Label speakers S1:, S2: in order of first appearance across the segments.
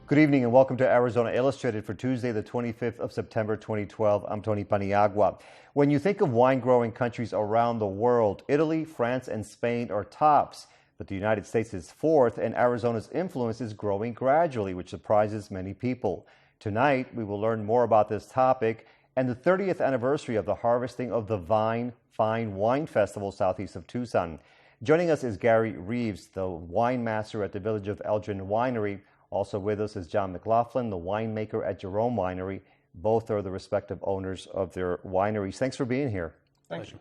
S1: Good evening and welcome to Arizona Illustrated for Tuesday, the 25th of September, 2012. I'm Tony Paniagua. When you think of wine-growing countries around the world, Italy, France, and Spain are tops. But the United States is fourth, and Arizona's influence is growing gradually, which surprises many people. Tonight, we will learn more about this topic and the 30th anniversary of the harvesting of the Vine Fine Wine Festival southeast of Tucson. Joining us is Gary Reeves, the wine master at the Village of Elgin Winery. Also with us is John McLoughlin, the winemaker at Jerome Winery. Both are the respective owners of their wineries. Thanks for being here.
S2: Thank you.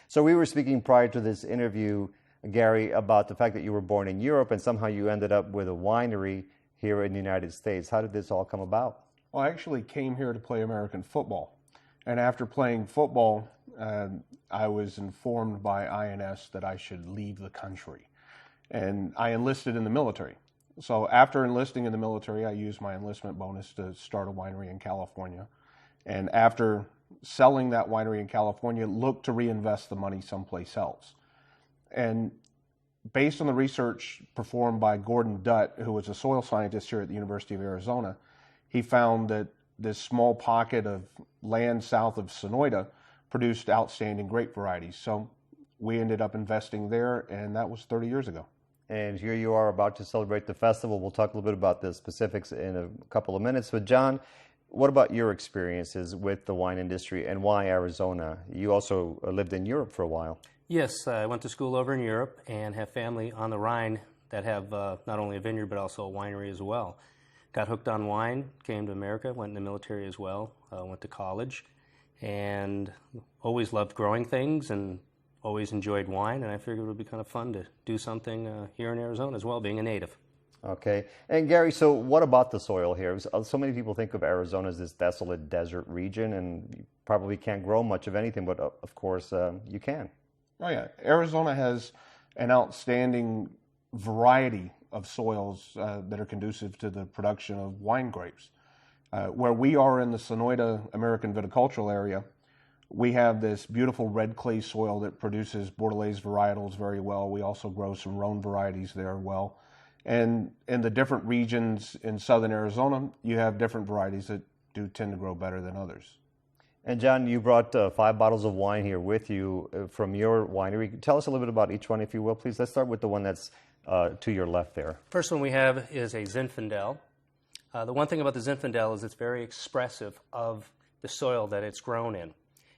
S1: So we were speaking prior to this interview, Gary, about the fact that you were born in Europe and somehow you ended up with a winery here in the United States. How did this all come about?
S2: Well, I actually came here to play American football. And after playing football, I was informed by INS that I should leave the country. And I enlisted in the military. So after enlisting in the military, I used my enlistment bonus to start a winery in California. And after selling that winery in California, looked to reinvest the money someplace else. And based on the research performed by Gordon Dutt, who was a soil scientist here at the University of Arizona, he found that this small pocket of land south of Sonoyta produced outstanding grape varieties. So we ended up investing there, and that was 30 years ago.
S1: And here you are about to celebrate the festival. We'll talk a little bit about the specifics in a couple of minutes. But John, what about your experiences with the wine industry and why Arizona? You also lived in Europe for a while.
S3: Yes, I went to school over in Europe and have family on the Rhine that have not only a vineyard but also a winery as well. Got hooked on wine, came to America, went in the military as well, went to college, and always loved growing things and always enjoyed wine, and I figured it would be kind of fun to do something here in Arizona as well, being a native.
S1: Okay. And Gary, so what about the soil here? So many people think of Arizona as this desolate desert region, and you probably can't grow much of anything, but of course you can.
S2: Oh yeah, Arizona has an outstanding variety of soils that are conducive to the production of wine grapes. Where we are in the Sonoyta American viticultural area, we have this beautiful red clay soil that produces Bordelaise varietals very well. We also grow some Rhone varieties there well. And in the different regions in southern Arizona, you have different varieties that do tend to grow better than others.
S1: And John, you brought 5 bottles of wine here with you from your winery. Tell us a little bit about each one, if you will, please. Let's start with the one that's to your left there.
S3: First one we have is a Zinfandel. The one thing about the Zinfandel is it's very expressive of the soil that it's grown in.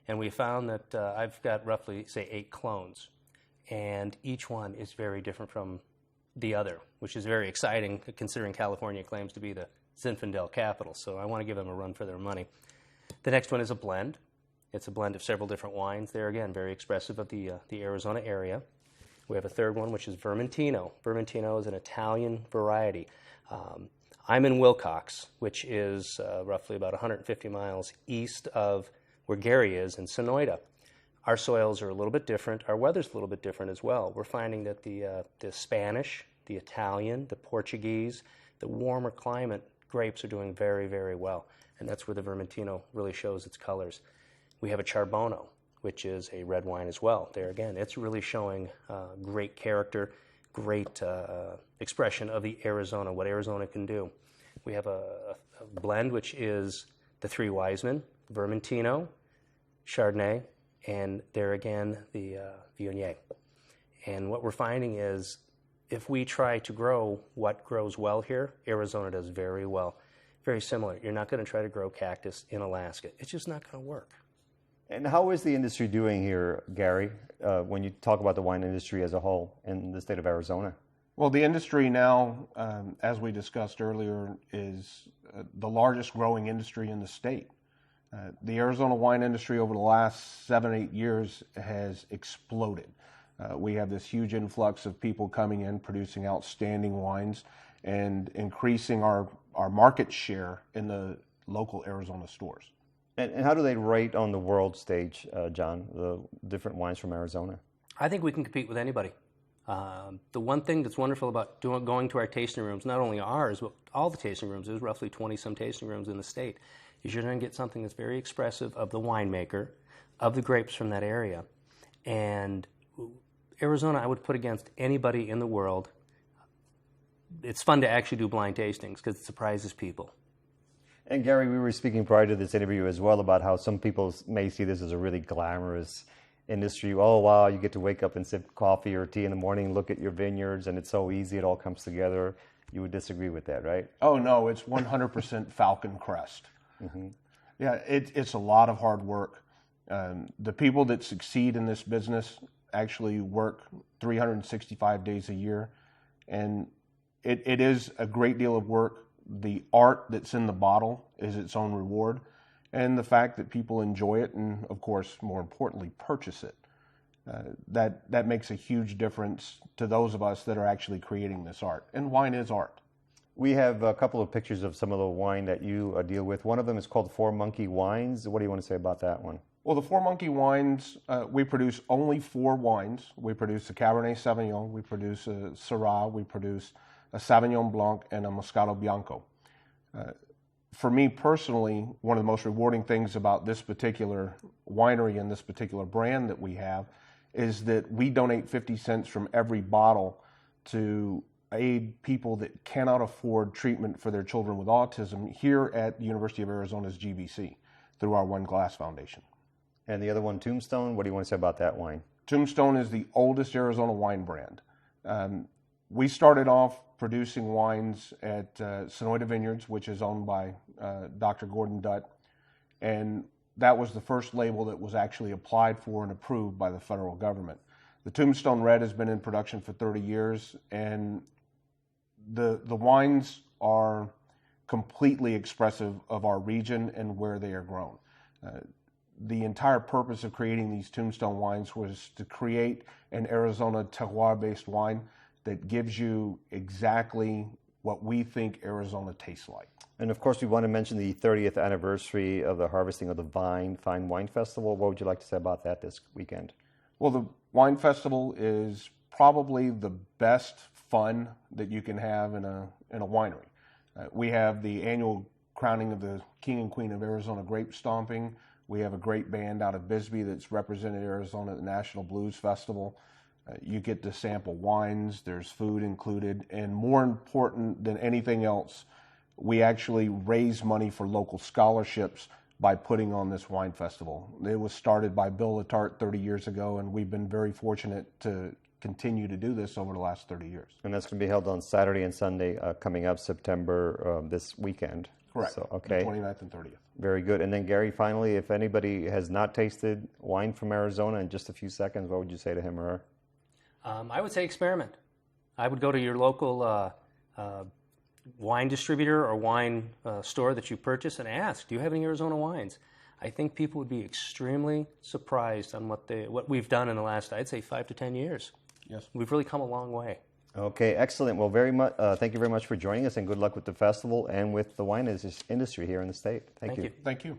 S3: And we found that I've got roughly, say, 8 clones. And each one is very different from the other, which is very exciting considering California claims to be the Zinfandel capital. So I want to give them a run for their money. The next one is a blend. It's a blend of several different wines. There again, very expressive of the Arizona area. We have a third one, which is Vermentino. Vermentino is an Italian variety. I'm in Wilcox, which is roughly about 150 miles east of where Gary is in Sonoyta. Our soils are a little bit different. Our weather's a little bit different as well. We're finding that the Spanish, the Italian, the Portuguese, the warmer climate grapes are doing very, very well. And that's where the Vermentino really shows its colors. We have a Charbono, which is a red wine as well. There again, it's really showing great character, great expression of the Arizona, what Arizona can do. We have a blend, which is the 3 Wiseman, Vermentino, Chardonnay, and there again, the Viognier. And what we're finding is if we try to grow what grows well here, Arizona does very well. Very similar. You're not going to try to grow cactus in Alaska. It's just not going to work.
S1: And how is the industry doing here, Gary, when you talk about the wine industry as a whole in the state of Arizona?
S2: Well, the industry now, as we discussed earlier, is the largest growing industry in the state. The Arizona wine industry over the last 7-8 years has exploded. We have this huge influx of people coming in, producing outstanding wines, and increasing our market share in the local Arizona stores.
S1: And how do they rate on the world stage, John, the different wines from Arizona?
S3: I think we can compete with anybody. The one thing that's wonderful about going to our tasting rooms, not only ours, but all the tasting rooms, there's roughly 20-some tasting rooms in the state, is you're going to get something that's very expressive of the winemaker, of the grapes from that area. And Arizona, I would put against anybody in the world it's fun to actually do blind tastings because it surprises people.
S1: And Gary, we were speaking prior to this interview as well about how some people may see this as a really glamorous industry. Oh, wow, you get to wake up and sip coffee or tea in the morning, look at your vineyards, and it's so easy, it all comes together. You would disagree with that, right?
S2: Oh, no, it's 100% Falcon Crest. Mm-hmm. Yeah, it's a lot of hard work. The people that succeed in this business actually work 365 days a year, and it is a great deal of work. The art that's in the bottle is its own reward, and the fact that people enjoy it and, of course, more importantly, purchase it. That makes a huge difference to those of us that are actually creating this art. And wine is art.
S1: We have a couple of pictures of some of the wine that you deal with. One of them is called Four Monkey Wines. What do you want to say about that one?
S2: Well, the Four Monkey Wines, we produce only 4 wines. We produce a Cabernet Sauvignon, we produce a Syrah, we produce a Sauvignon Blanc, and a Moscato Bianco. For me personally, one of the most rewarding things about this particular winery and this particular brand that we have is that we donate 50 cents from every bottle to aid people that cannot afford treatment for their children with autism here at the University of Arizona's GBC through our One Glass Foundation.
S1: And the other one, Tombstone, what do you want to say about that wine?
S2: Tombstone is the oldest Arizona wine brand. We started off producing wines at Sonoyta Vineyards, which is owned by Dr. Gordon Dutt, and that was the first label that was actually applied for and approved by the federal government. The Tombstone Red has been in production for 30 years, and the wines are completely expressive of our region and where they are grown. The entire purpose of creating these Tombstone wines was to create an Arizona terroir-based wine that gives you exactly what we think Arizona tastes like.
S1: And of course, we want to mention the 30th anniversary of the harvesting of the Fine Wine Festival. What would you like to say about that this weekend?
S2: Well, the Wine Festival is probably the best fun that you can have in a winery. We have the annual crowning of the King and Queen of Arizona grape stomping. We have a great band out of Bisbee that's represented Arizona at the National Blues Festival. You get to sample wines, there's food included, and more important than anything else, we actually raise money for local scholarships by putting on this wine festival. It was started by Bill Latarte 30 years ago, and we've been very fortunate to continue to do this over the last 30 years.
S1: And that's going to be held on Saturday and Sunday coming up September this weekend.
S2: Correct.
S1: So, okay.
S2: The 29th and 30th.
S1: Very good. And then, Gary, finally, if anybody has not tasted wine from Arizona in just a few seconds, what would you say to him or her?
S3: I would say experiment. I would go to your local wine distributor or wine store that you purchase and ask, do you have any Arizona wines? I think people would be extremely surprised on what we've done in the last, I'd say, 5 to 10 years.
S2: Yes.
S3: We've really come a long way.
S1: Okay, excellent. Well, very much. Thank you very much for joining us, and good luck with the festival and with the wine industry here in the state. Thank you.
S2: Thank you.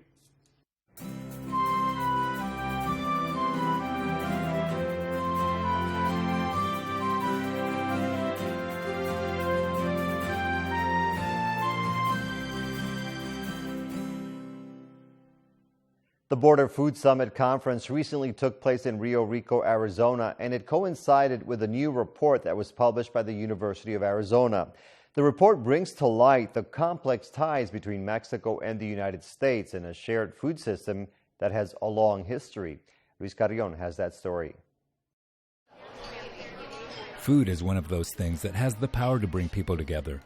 S1: The Border Food Summit Conference recently took place in Rio Rico, Arizona, and it coincided with a new report that was published by the University of Arizona. The report brings to light the complex ties between Mexico and the United States in a shared food system that has a long history. Luis Carrion has that story.
S4: Food is one of those things that has the power to bring people together.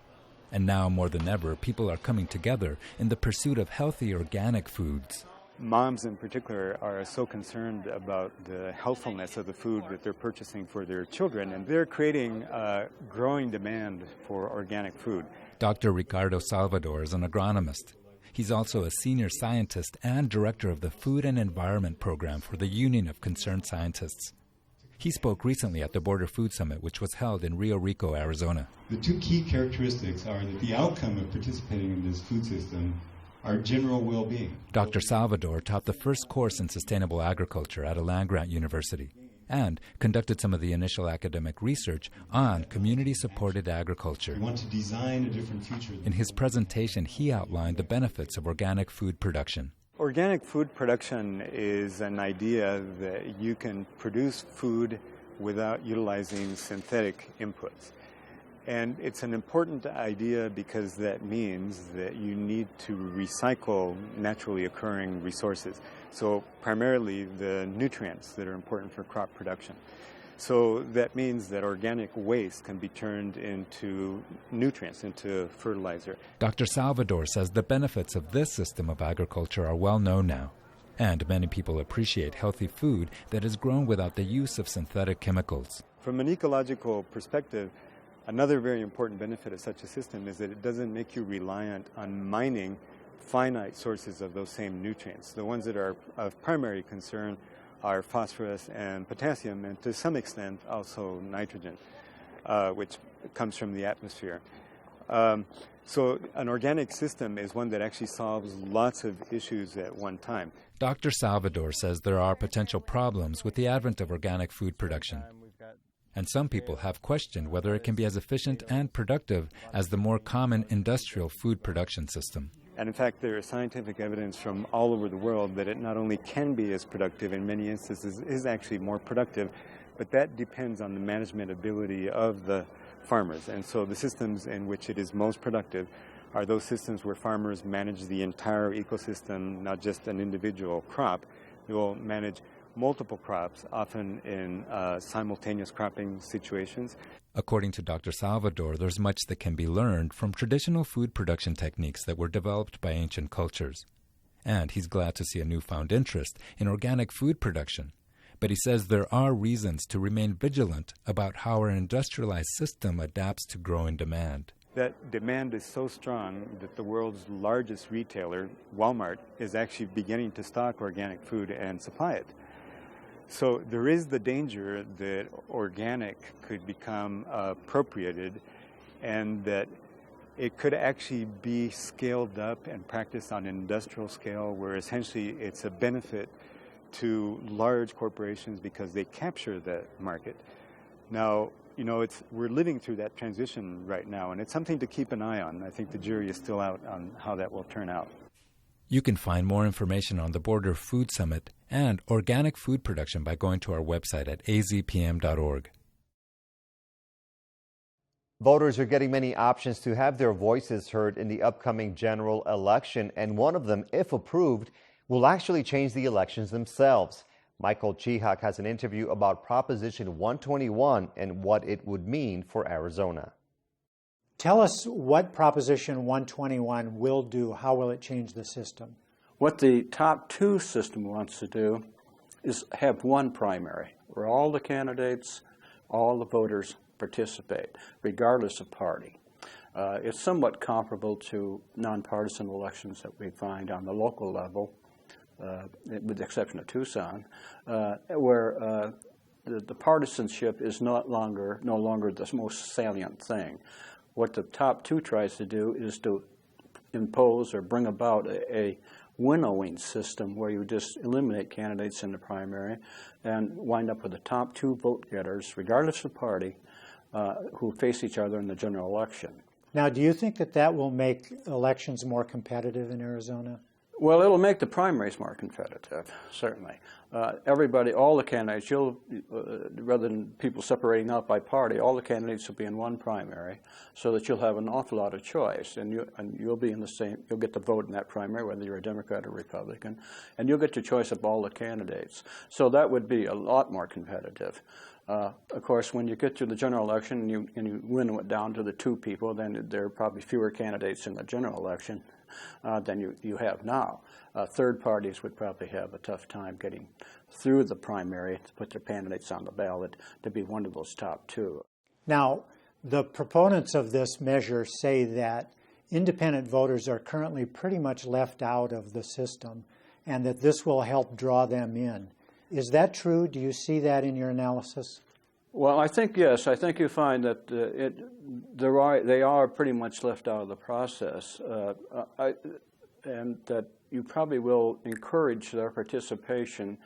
S4: And now more than ever, people are coming together in the pursuit of healthy organic foods.
S5: Moms in particular are so concerned about the healthfulness of the food that they're purchasing for their children, and they're creating a growing demand for organic food.
S4: Dr. Ricardo Salvador is an agronomist. He's also a senior scientist and director of the Food and Environment Program for the Union of Concerned Scientists. He spoke recently at the Border Food Summit, which was held in Rio Rico, Arizona.
S6: The two key characteristics are that the outcome of participating in this food system our general well-being.
S4: Dr. Salvador taught the first course in sustainable agriculture at a land-grant university and conducted some of the initial academic research on community-supported agriculture.
S6: We want to design a different future.
S4: In his presentation, he outlined the benefits of organic food production.
S5: Organic food production is an idea that you can produce food without utilizing synthetic inputs. And it's an important idea because that means that you need to recycle naturally occurring resources. So primarily the nutrients that are important for crop production. So that means that organic waste can be turned into nutrients, into fertilizer.
S4: Dr. Salvador says the benefits of this system of agriculture are well known now, and many people appreciate healthy food that is grown without the use of synthetic chemicals.
S5: From an ecological perspective, another very important benefit of such a system is that it doesn't make you reliant on mining finite sources of those same nutrients. The ones that are of primary concern are phosphorus and potassium, and to some extent also nitrogen, which comes from the atmosphere. So an organic system is one that actually solves lots of issues at one time.
S4: Dr. Salvador says there are potential problems with the advent of organic food production. And some people have questioned whether it can be as efficient and productive as the more common industrial food production system.
S5: And in fact, there is scientific evidence from all over the world that it not only can be as productive, in many instances is actually more productive, but that depends on the management ability of the farmers. And so the systems in which it is most productive are those systems where farmers manage the entire ecosystem, not just an individual crop. They will manage multiple crops, often in simultaneous cropping situations.
S4: According to Dr. Salvador, there's much that can be learned from traditional food production techniques that were developed by ancient cultures. And he's glad to see a newfound interest in organic food production. But he says there are reasons to remain vigilant about how our industrialized system adapts to growing demand.
S5: That demand is so strong that the world's largest retailer, Walmart, is actually beginning to stock organic food and supply it. So there is the danger that organic could become appropriated and that it could actually be scaled up and practiced on an industrial scale where essentially it's a benefit to large corporations because they capture the market. Now, you know, we're living through that transition right now, and it's something to keep an eye on. I think the jury is still out on how that will turn out.
S4: You can find more information on the Border Food Summit and organic food production by going to our website at azpm.org.
S1: Voters are getting many options to have their voices heard in the upcoming general election, and one of them, if approved, will actually change the elections themselves. Michael Chihak has an interview about Proposition 121 and what it would mean for Arizona.
S7: Tell us what Proposition 121 will do. How will it change the system?
S8: What the top two system wants to do is have one primary where all the candidates, all the voters participate, regardless of party. It's somewhat comparable to nonpartisan elections that we find on the local level, with the exception of Tucson, where the partisanship is no longer the most salient thing. What the top two tries to do is to impose or bring about a winnowing system where you just eliminate candidates in the primary and wind up with the top two vote getters, regardless of party, who face each other in the general election.
S7: Now, do you think that will make elections more competitive in Arizona?
S8: Well, it'll make the primaries more competitive, certainly. Everybody, all the candidates, rather than people separating out by party, all the candidates will be in one primary, so that you'll have an awful lot of choice, and you'll be in the same. You'll get to vote in that primary, whether you're a Democrat or Republican, and you'll get your choice of all the candidates. So that would be a lot more competitive. Of course, when you get to the general election and you winnow it down to the two people, then there are probably fewer candidates in the general election than you have now. Third parties would probably have a tough time getting through the primary to put their candidates on the ballot to be one of those top two.
S7: Now, the proponents of this measure say that independent voters are currently pretty much left out of the system and that this will help draw them in. Is that true? Do you see that in your analysis?
S8: Well, I think yes. I think you find that they are pretty much left out of the process, and that you probably will encourage their participation,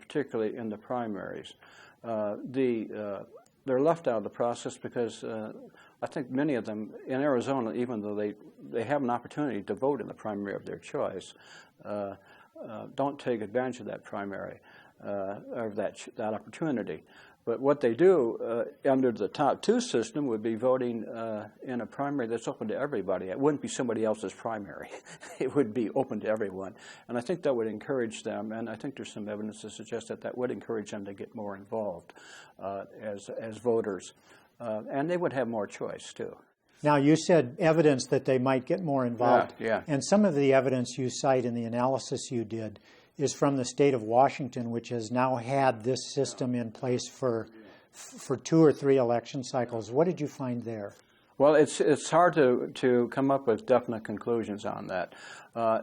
S8: particularly in the primaries. They're left out of the process because I think many of them in Arizona, even though they have an opportunity to vote in the primary of their choice, don't take advantage of that primary, or that opportunity. But what they do under the top two system would be voting in a primary that's open to everybody. It wouldn't be somebody else's primary. It would be open to everyone. And I think that would encourage them, and I think there's some evidence to suggest that that would encourage them to get more involved as voters. And they would have more choice, too.
S7: Now, you said evidence that they might get more involved.
S8: Yeah.
S7: And some of the evidence you cite in the analysis you did is from the state of Washington, which has now had this system in place for 2 or 3 election cycles. What did you find there?
S8: Well, it's hard to come up with definite conclusions on that.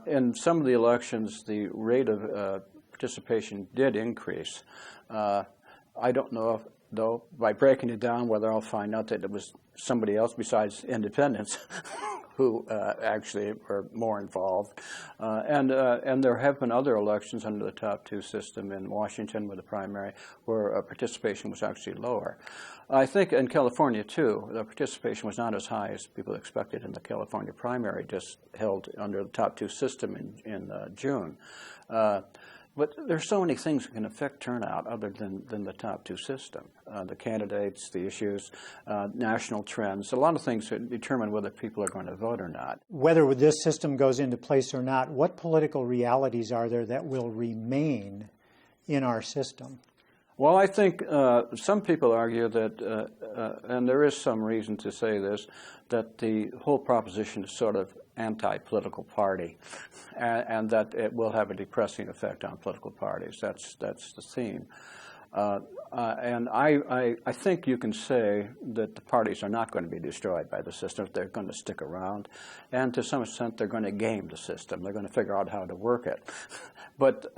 S8: In some of the elections, the rate of participation did increase. I don't know, though, by breaking it down, whether I'll find out that it was somebody else besides independents who actually were more involved. And there have been other elections under the top two system in Washington with the primary where participation was actually lower. I think in California, too, the participation was not as high as people expected in the California primary just held under the top two system in June. But there's so many things that can affect turnout other than the top two system. The candidates, the issues, national trends, a lot of things that determine whether people are going to vote or not.
S7: Whether this system goes into place or not, what political realities are there that will remain in our system?
S8: Well, I think some people argue that, and there is some reason to say this, that the whole proposition is sort of anti-political party, and that it will have a depressing effect on political parties. That's the theme. And I think you can say that the parties are not going to be destroyed by the system. They're going to stick around. And to some extent, they're going to game the system. They're going to figure out how to work it. But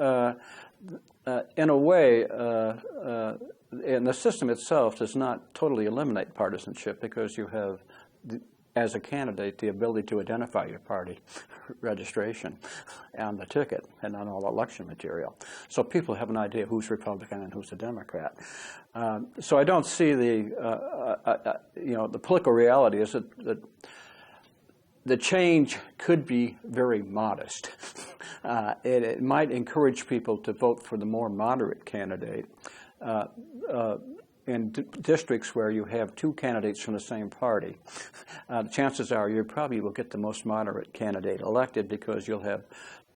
S8: in a way, and the system itself does not totally eliminate partisanship because you have, as a candidate, the ability to identify your party registration on the ticket and on all election material. So people have an idea who's Republican and who's a Democrat. So I don't see the political reality is that the change could be very modest. It might encourage people to vote for the more moderate candidate. In districts where you have 2 candidates from the same party, the chances are you probably will get the most moderate candidate elected because you'll have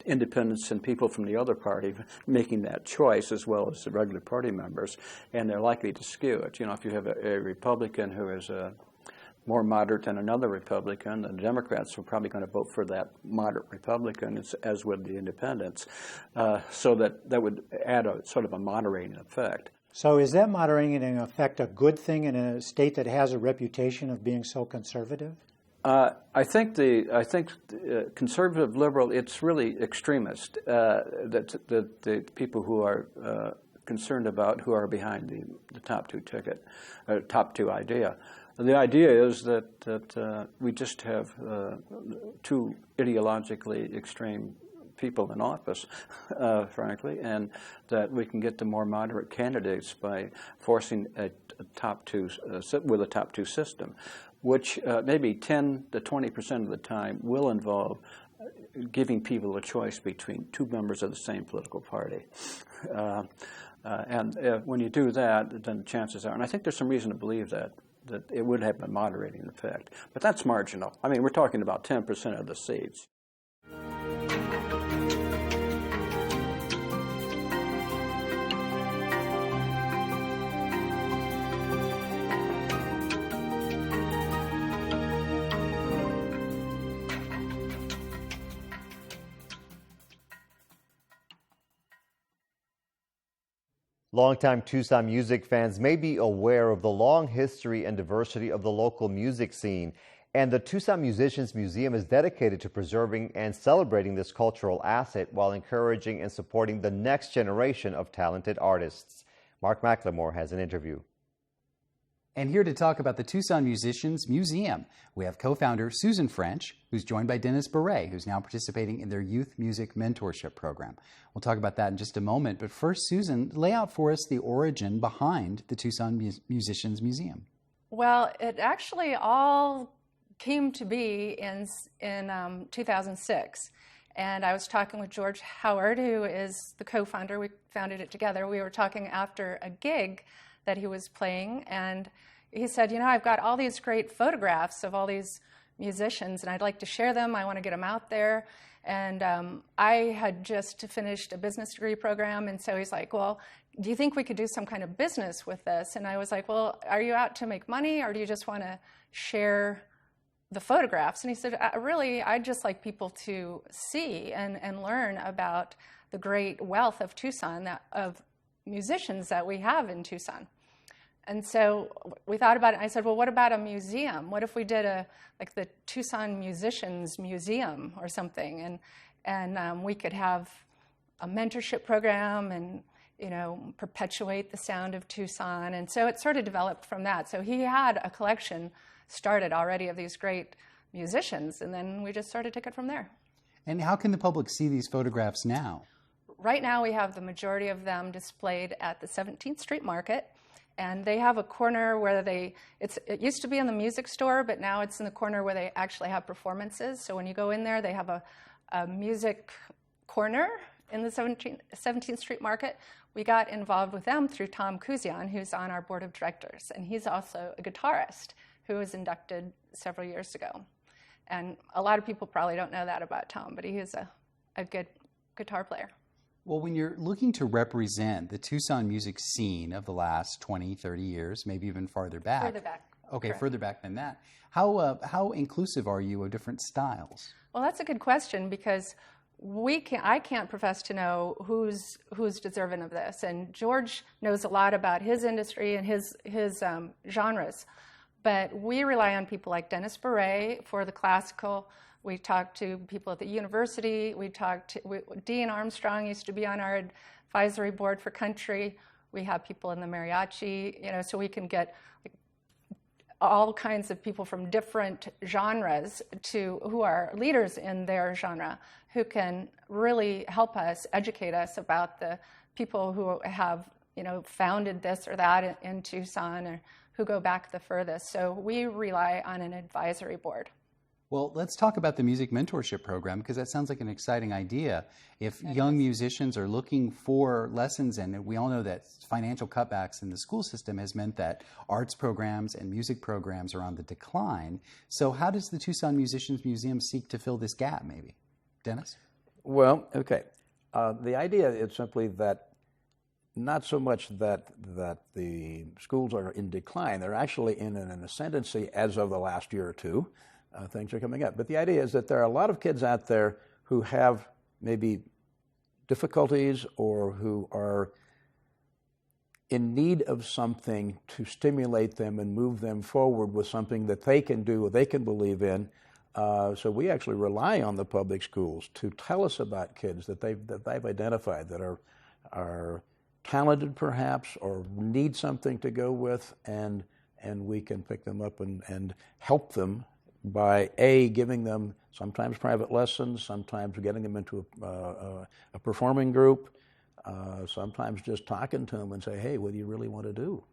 S8: independents and people from the other party making that choice as well as the regular party members, and they're likely to skew it. You know, if you have a Republican who is more moderate than another Republican, the Democrats are probably going to vote for that moderate Republican, as would the independents. So that would add a sort of a moderating effect.
S7: So is that moderating effect a good thing in a state that has a reputation of being so conservative?
S8: I think conservative liberal, it's really extremist. That the people who are concerned about who are behind the top two ticket, top two idea. The idea is that we just have 2 ideologically extreme people in office, frankly, and that we can get the more moderate candidates by forcing a top two with a top two system, which maybe 10 to 20% of the time will involve giving people a choice between 2 members of the same political party. And when you do that, then chances are, and I think there's some reason to believe that it would have a moderating effect. But that's marginal. I mean, we're talking about 10% of the seats.
S1: Longtime Tucson music fans may be aware of the long history and diversity of the local music scene, and the Tucson Musicians Museum is dedicated to preserving and celebrating this cultural asset while encouraging and supporting the next generation of talented artists. Mark McLemore has an interview.
S9: And here to talk about the Tucson Musicians Museum, we have co-founder Susan French, who's joined by Dennis Beret, who's now participating in their youth music mentorship program. We'll talk about that in just a moment, but first, Susan, lay out for us the origin behind the Tucson Musicians Museum.
S10: Well, it actually all came to be in 2006. And I was talking with George Howard, who is the co-founder. We founded it together. We were talking after a gig that he was playing, and he said, I've got all these great photographs of all these musicians, and I'd like to share them. I want to get them out there. And I had just finished a business degree program, and so he's like, well, do you think we could do some kind of business with this? And I was like, well, are you out to make money, or do you just want to share the photographs? And he said, really, I'd just like people to see and learn about the great wealth of Tucson, of musicians that we have in Tucson. And so we thought about it, and I said, well, what about a museum? What if we did like the Tucson Musicians Museum or something, and we could have a mentorship program and, perpetuate the sound of Tucson. And so it sort of developed from that. So he had a collection started already of these great musicians, and then we just sort of took it from there.
S9: And how can the public see these photographs now?
S10: Right now we have the majority of them displayed at the 17th Street Market. And they have a corner where it used to be in the music store, but now it's in the corner where they actually have performances. So when you go in there, they have a music corner in the 17th Street Market. We got involved with them through Tom Kuzian, who's on our board of directors. And he's also a guitarist who was inducted several years ago. And a lot of people probably don't know that about Tom, but he is a good guitar player.
S9: Well, when you're looking to represent the Tucson music scene of the last 20, 30 years, maybe even farther back.
S10: Further back.
S9: Okay,
S10: Correct.
S9: Further back than that. How inclusive are you of different styles?
S10: Well, that's a good question, because I can't profess to know who's deserving of this. And George knows a lot about his industry and his genres. But we rely on people like Dennis Beret for the classical. We talk to people at the university. Dean Armstrong used to be on our advisory board for country. We have people in the mariachi, so we can get all kinds of people from different genres who are leaders in their genre, who can really help us, educate us about the people who have, founded this or that in Tucson, or who go back the furthest. So we rely on an advisory board.
S9: Well, let's talk about the music mentorship program, because that sounds like an exciting idea. If young musicians are looking for lessons, and we all know that financial cutbacks in the school system has meant that arts programs and music programs are on the decline. So how does the Tucson Musicians Museum seek to fill this gap, maybe? Dennis?
S8: Well, okay. The idea is simply that not so much that the schools are in decline. They're actually in an ascendancy as of the last year or two. Things are coming up. But the idea is that there are a lot of kids out there who have maybe difficulties or who are in need of something to stimulate them and move them forward with something that they can do or they can believe in. So we actually rely on the public schools to tell us about kids that they've identified that are talented perhaps or need something to go with, and we can pick them up and help them by giving them sometimes private lessons, sometimes getting them into a performing group, sometimes just talking to them and say, hey, what do you really want to do?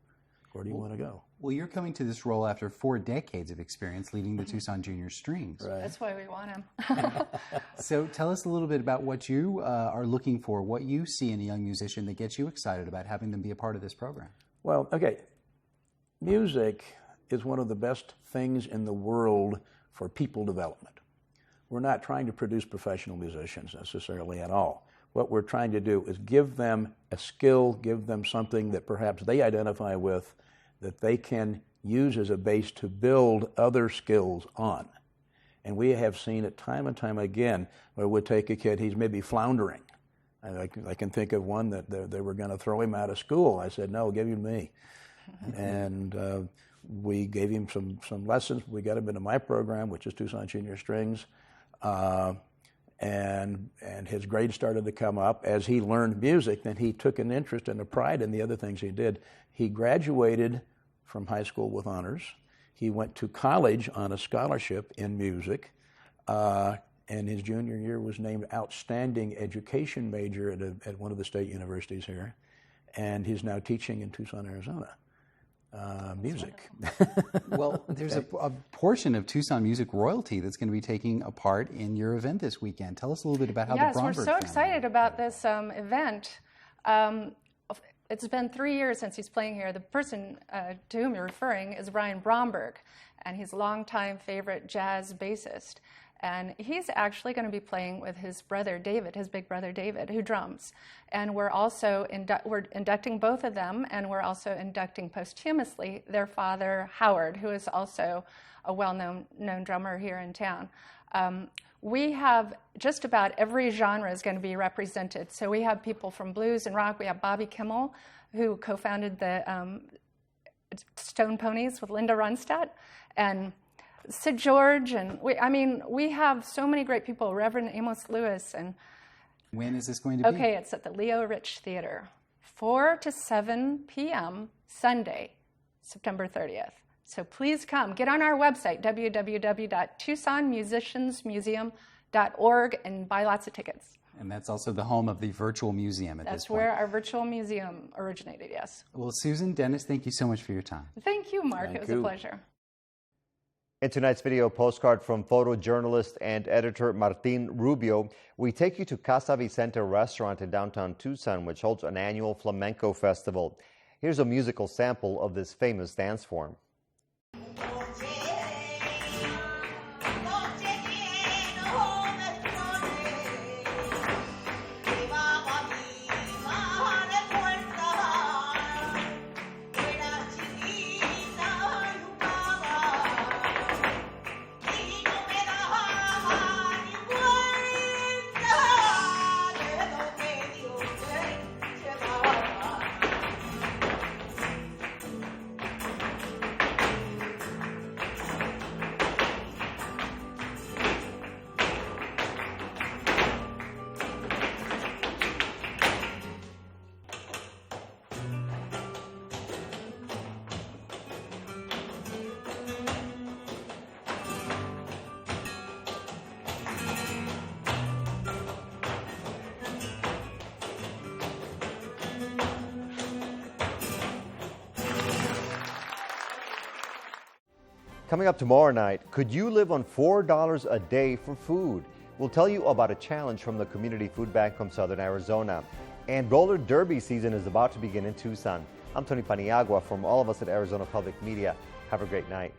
S8: Where do you want to go?
S9: Well, you're coming to this role after 4 decades of experience leading the Tucson Junior Strings.
S8: Right.
S10: That's why we want him.
S9: So tell us a little bit about what you are looking for, what you see in a young musician that gets you excited about having them be a part of this program.
S8: Well, okay, music is one of the best things in the world for people development. We're not trying to produce professional musicians necessarily at all. What we're trying to do is give them a skill, give them something that perhaps they identify with, that they can use as a base to build other skills on. And we have seen it time and time again where we'll take a kid, he's maybe floundering. I can think of one that they were going to throw him out of school. I said, no, give him to me. And we gave him some lessons. We got him into my program, which is Tucson Junior Strings. And his grades started to come up. As he learned music, then he took an interest and a pride in the other things he did. He graduated from high school with honors. He went to college on a scholarship in music. And his junior year was named Outstanding Education Major at one of the state universities here. And he's now teaching in Tucson, Arizona. Music.
S9: Well, there's a portion of Tucson music royalty that's going to be taking a part in your event this weekend. Tell us a little bit about how the Bromberg
S10: Yes, we're so excited about this event. It's been 3 years since he's playing here. The person to whom you're referring is Brian Bromberg, and he's a longtime favorite jazz bassist. And he's actually going to be playing with his brother David, his big brother David, who drums. And we're also we're inducting both of them, and we're also inducting posthumously their father Howard, who is also a well-known drummer here in town. We have just about every genre is going to be represented. So we have people from blues and rock. We have Bobby Kimmel, who co-founded the Stone Ponies with Linda Ronstadt, and Sid George, and we have so many great people, Reverend Amos Lewis. And
S9: when is this going to be?
S10: Okay, it's at the Leo Rich Theater, 4 to 7 p.m. Sunday, September 30th. So please come. Get on our website, www.tucsonmusiciansmuseum.org, and buy lots of tickets.
S9: And that's also the home of the virtual museum at this point.
S10: That's where our virtual museum originated, yes.
S9: Well, Susan, Dennis, thank you so much for your time.
S10: Thank you, Mark. It was a pleasure.
S1: In tonight's video postcard from photojournalist and editor Martin Rubio, we take you to Casa Vicente restaurant in downtown Tucson, which holds an annual flamenco festival. Here's a musical sample of this famous dance form. Coming up tomorrow night, could you live on $4 a day for food? We'll tell you about a challenge from the Community Food Bank from Southern Arizona. And roller derby season is about to begin in Tucson. I'm Tony Paniagua from all of us at Arizona Public Media. Have a great night.